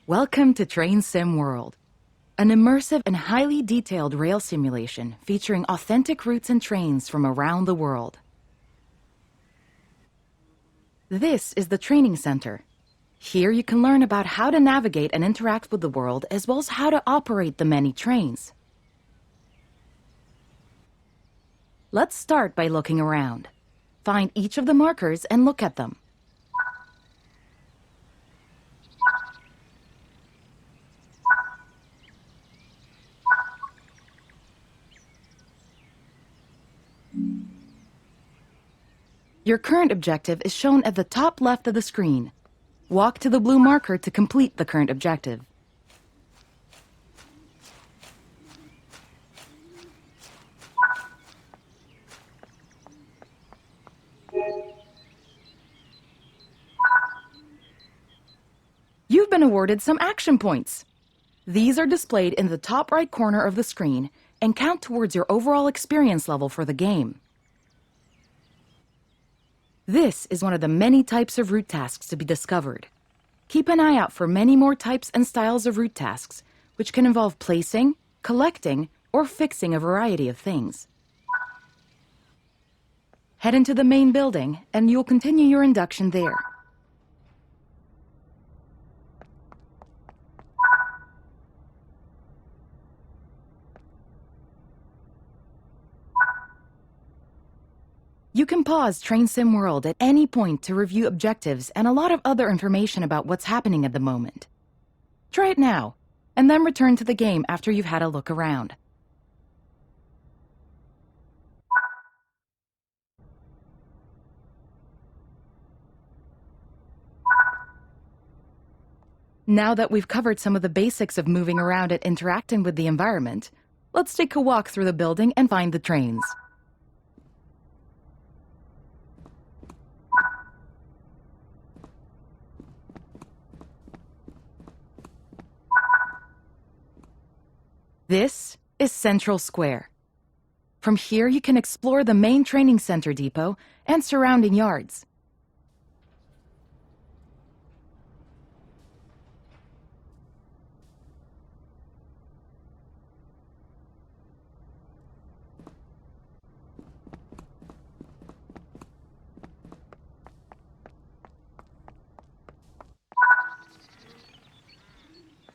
Welcome to Train Sim World, an immersive and highly detailed rail simulation featuring authentic routes and trains from around the world. This is the training center. Here you can learn about how to navigate and interact with the world, as well as how to operate the many trains. Let's start by looking around. Find each of the markers and look at them. Your current objective is shown at the top left of the screen. Walk to the blue marker to complete the current objective. You've been awarded some action points. These are displayed in the top right corner of the screen and count towards your overall experience level for the game. This is one of the many types of route tasks to be discovered. Keep an eye out for many more types and styles of route tasks, which can involve placing, collecting, or fixing a variety of things. Head into the main building, and you'll continue your induction there. You can pause Train Sim World at any point to review objectives and a lot of other information about what's happening at the moment. Try it now, and then return to the game after you've had a look around. Now that we've covered some of the basics of moving around and interacting with the environment, let's take a walk through the building and find the trains. This is Central Square. From here, you can explore the main training center depot and surrounding yards.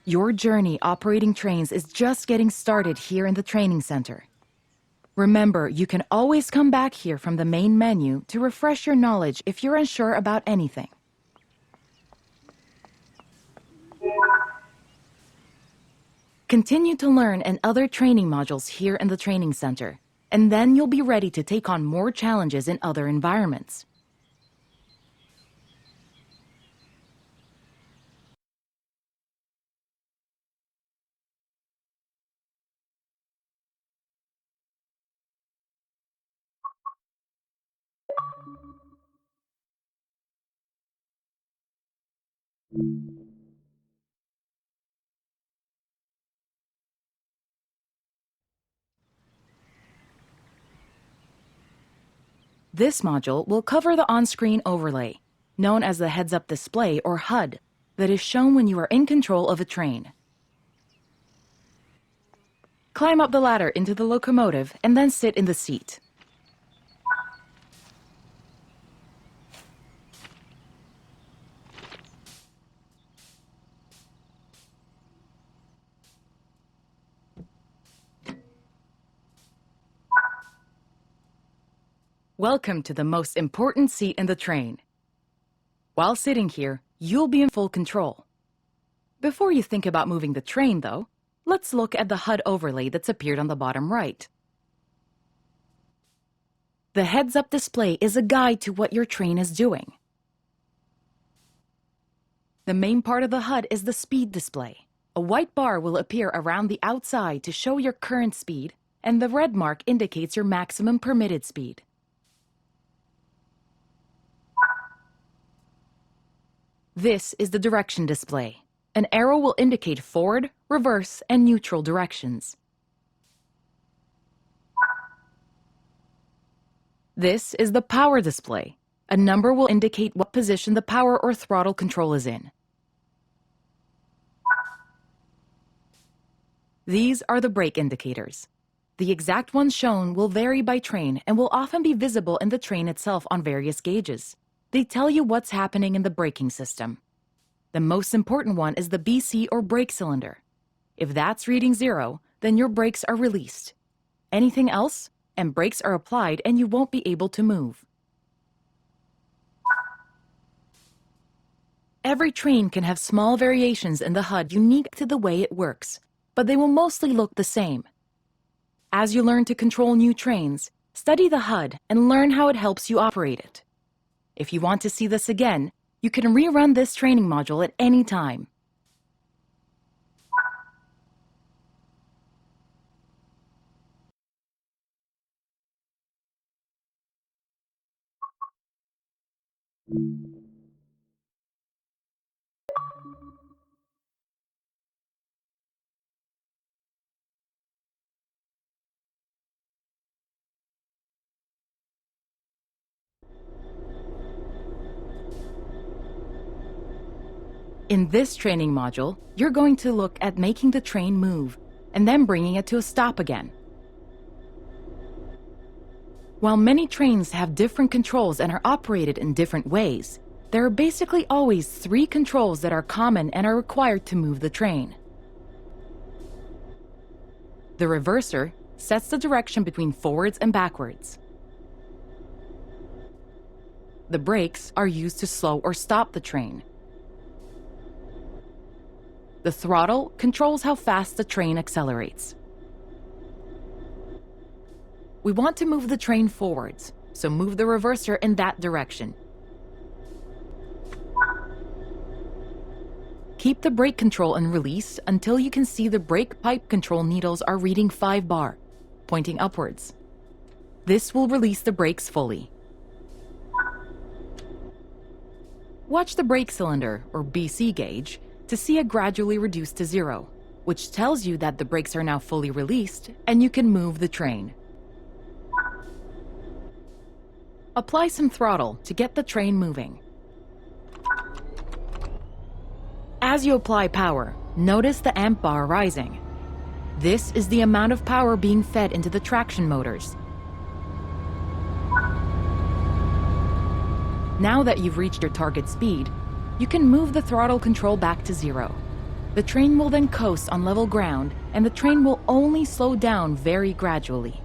Your journey operating trains is just getting started here in the training center. Remember, you can always come back here from the main menu to refresh your knowledge if you're unsure about anything. Continue to learn and other training modules here in the training center, and then you'll be ready to take on more challenges in other environments. This module will cover the on-screen overlay, known as the heads-up display or HUD, that is shown when you are in control of a train. Climb up the ladder into the locomotive and then sit in the seat. Welcome to the most important seat in the train. While sitting here, you'll be in full control. Before you think about moving the train, though, let's look at the HUD overlay that's appeared on the bottom right. The heads-up display is a guide to what your train is doing. The main part of the HUD is the speed display. A white bar will appear around the outside to show your current speed, and the red mark indicates your maximum permitted speed. This is the direction display. An arrow will indicate forward, reverse, and neutral directions. This is the power display. A number will indicate what position the power or throttle control is in. These are the brake indicators. The exact ones shown will vary by train and will often be visible in the train itself on various gauges. They tell you what's happening in the braking system. The most important one is the BC or brake cylinder. If that's reading 0, then your brakes are released. Anything else, and brakes are applied and you won't be able to move. Every train can have small variations in the HUD unique to the way it works, but they will mostly look the same. As you learn to control new trains, study the HUD and learn how it helps you operate it. If you want to see this again, you can rerun this training module at any time. In this training module, you're going to look at making the train move and then bringing it to a stop again. While many trains have different controls and are operated in different ways, there are basically always 3 controls that are common and are required to move the train. The reverser sets the direction between forwards and backwards. The brakes are used to slow or stop the train. The throttle controls how fast the train accelerates. We want to move the train forwards, so move the reverser in that direction. Keep the brake control and release until you can see the brake pipe control needles are reading 5 bar, pointing upwards. This will release the brakes fully. Watch the brake cylinder, or BC gauge, to see it gradually reduce to 0, which tells you that the brakes are now fully released and you can move the train. Apply some throttle to get the train moving. As you apply power, notice the amp bar rising. This is the amount of power being fed into the traction motors. Now that you've reached your target speed, you can move the throttle control back to 0. The train will then coast on level ground, and the train will only slow down very gradually.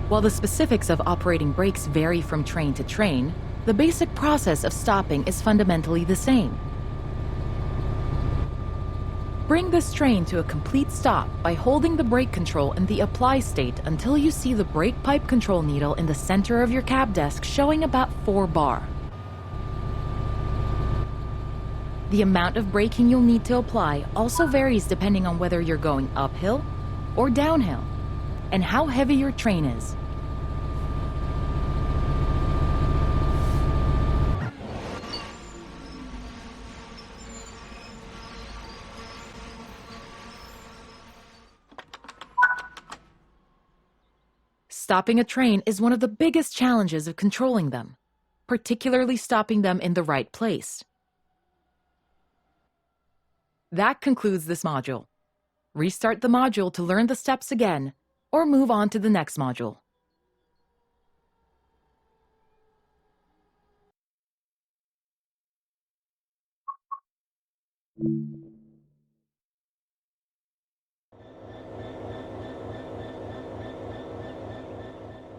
While the specifics of operating brakes vary from train to train, the basic process of stopping is fundamentally the same. Bring this train to a complete stop by holding the brake control in the apply state until you see the brake pipe control needle in the center of your cab desk showing about 4 bar. The amount of braking you'll need to apply also varies depending on whether you're going uphill or downhill, and how heavy your train is. Stopping a train is one of the biggest challenges of controlling them, particularly stopping them in the right place. That concludes this module. Restart the module to learn the steps again, or move on to the next module.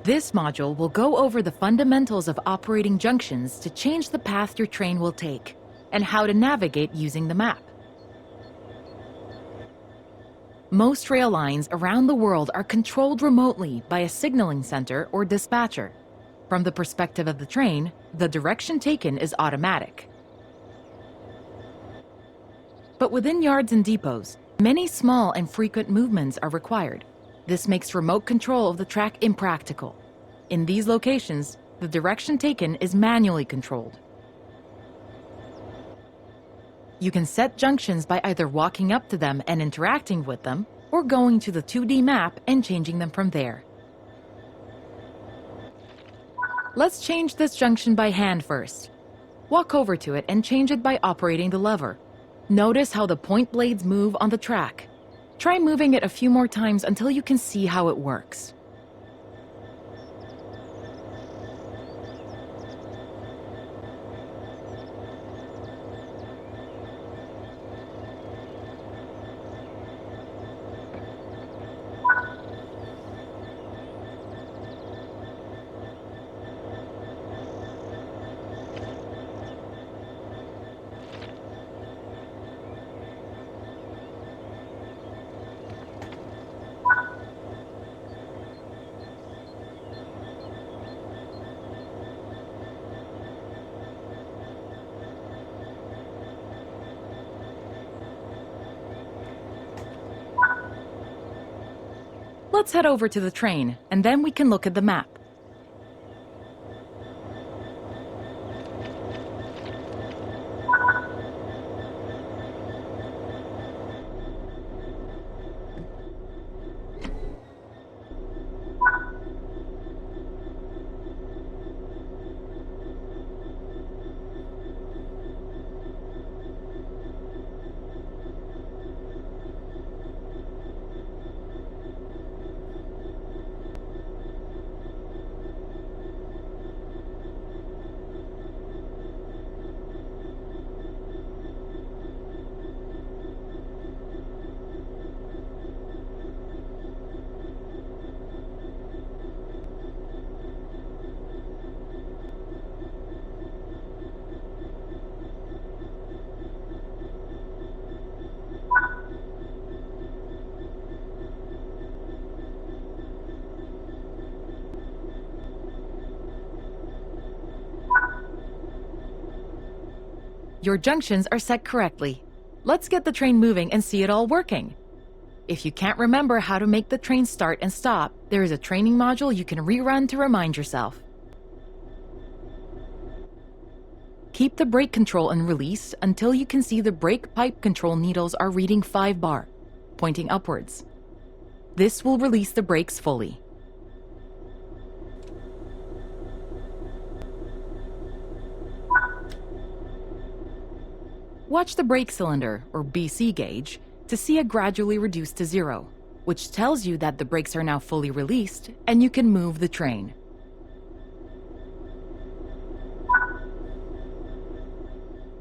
This module will go over the fundamentals of operating junctions to change the path your train will take, and how to navigate using the map. Most rail lines around the world are controlled remotely by a signaling center or dispatcher. From the perspective of the train, the direction taken is automatic. But within yards and depots, many small and frequent movements are required. This makes remote control of the track impractical. In these locations, the direction taken is manually controlled. You can set junctions by either walking up to them and interacting with them, or going to the 2D map and changing them from there. Let's change this junction by hand first. Walk over to it and change it by operating the lever. Notice how the point blades move on the track. Try moving it a few more times until you can see how it works. Let's head over to the train, and then we can look at the map. Your junctions are set correctly. Let's get the train moving and see it all working. If you can't remember how to make the train start and stop, there is a training module you can rerun to remind yourself. Keep the brake control and release until you can see the brake pipe control needles are reading 5 bar, pointing upwards. This will release the brakes fully. Watch the brake cylinder, or BC gauge, to see it gradually reduce to 0, which tells you that the brakes are now fully released and you can move the train.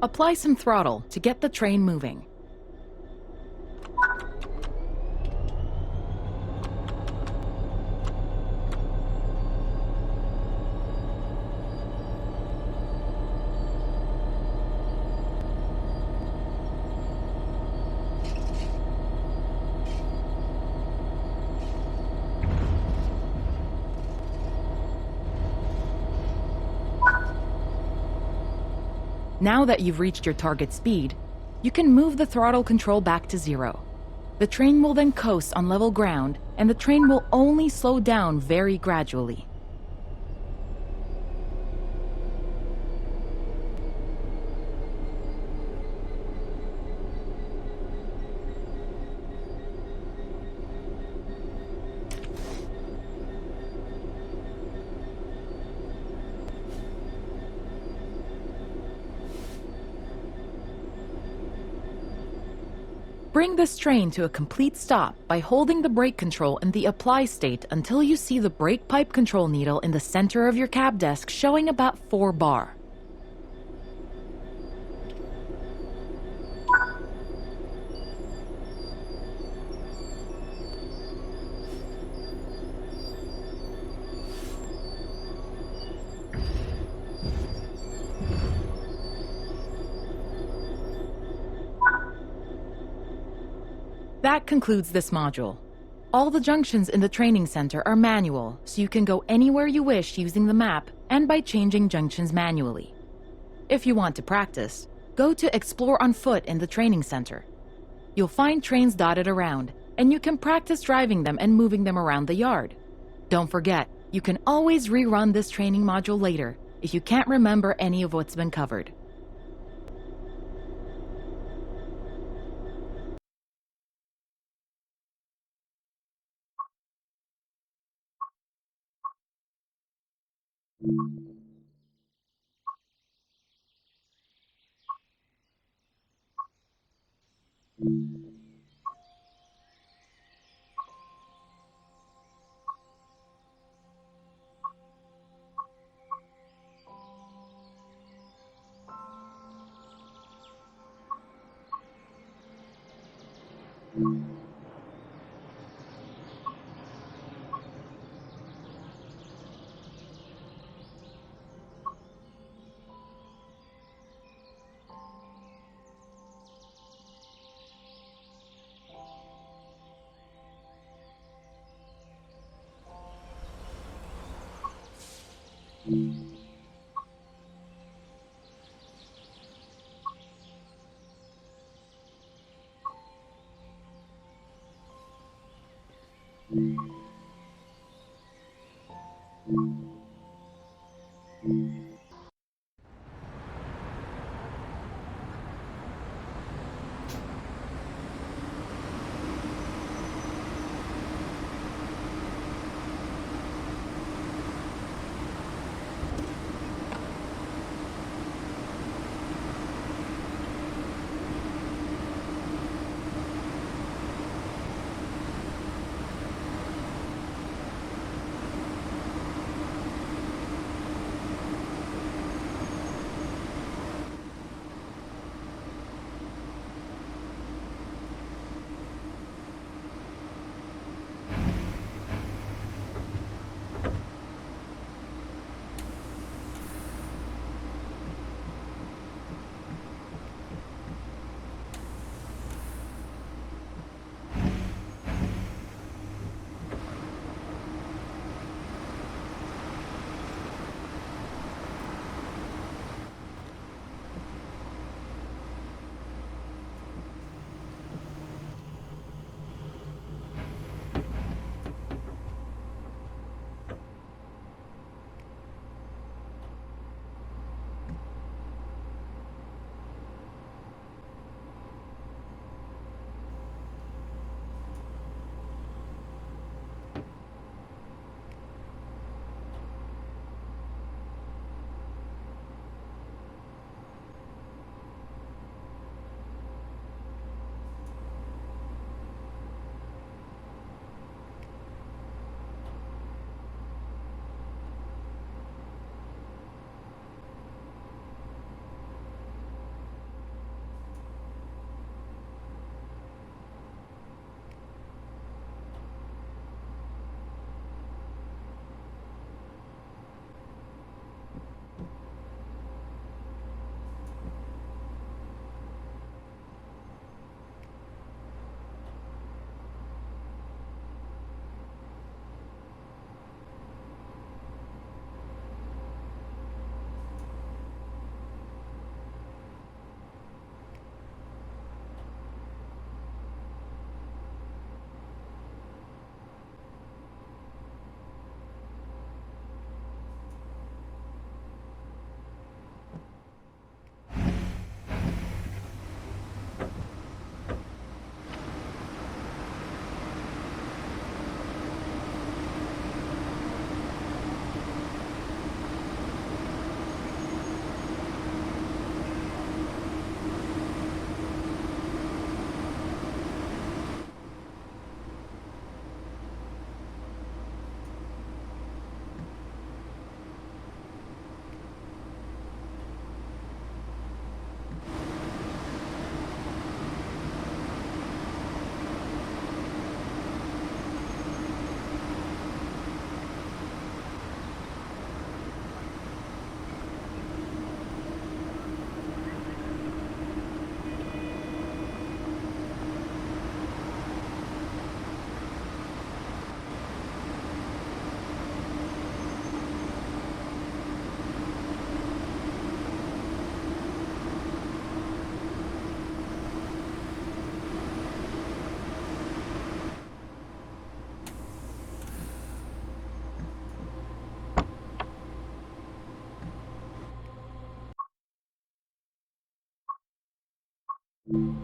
Apply some throttle to get the train moving. Now that you've reached your target speed, you can move the throttle control back to 0. The train will then coast on level ground, and the train will only slow down very gradually. Bring this train to a complete stop by holding the brake control in the apply state until you see the brake pipe control needle in the center of your cab desk showing about 4 bar. That concludes this module. All the junctions in the training center are manual, so you can go anywhere you wish using the map and by changing junctions manually. If you want to practice, go to Explore on Foot in the training center. You'll find trains dotted around, and you can practice driving them and moving them around the yard. Don't forget, you can always rerun this training module later if you can't remember any of what's been covered. you